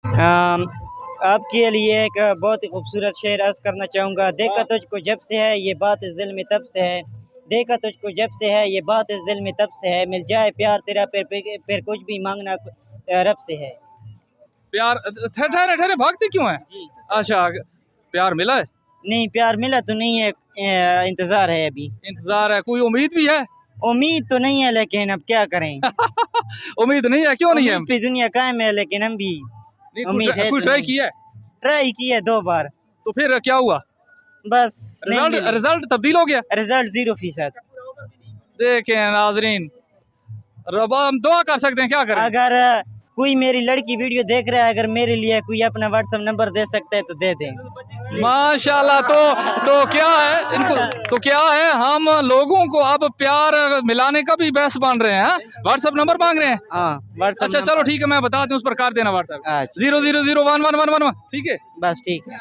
अम, आपके लिए एक बहुत ही खूबसूरत शेर अर्ज करना चाहूँगा। देखा तुझको जब से है ये बात इस दिल में तब से है, देखा तुझको जब से है ये बात इस दिल में तब से है, मिल जाए प्यार तेरा फिर कुछ भी मांगना रब से है। प्यार ठहरे ठहरे भागते क्यों है? जी अच्छा, प्यार मिला है? नहीं, प्यार मिला तो नहीं है, इंतज़ार है अभी। इंतजार है, कोई उम्मीद भी है? उम्मीद तो नहीं है लेकिन अब क्या करें। उम्मीद नहीं है, क्यों नहीं है? उम्मीद पे दुनिया कायम है लेकिन हम भी नहीं, उम्मीद है कोई तो ट्राई नहीं। किया है? ट्राई किया 2 बार, तो फिर क्या हुआ? बस नहीं रिजल्ट मिली। रिजल्ट तब्दील हो गया? रिजल्ट 0%। देखें नाजरीन, रब हम दुआ कर सकते हैं, क्या करें? अगर कोई मेरी लड़की वीडियो देख रहा है, अगर मेरे लिए कोई अपना व्हाट्सएप नंबर दे सकता है तो दे दें। माशाल्लाह। तो क्या है इनको, तो क्या है, हम लोगों को अब प्यार मिलाने का भी बहस मान रहे हैं? व्हाट्सएप नंबर मांग रहे हैं? हाँ, व्हाट्सएप अच्छा चलो ठीक है, मैं बता दूं, उस पर कर देना व्हाट्सएप अच्छा। 0001111, ठीक है? बस ठीक है।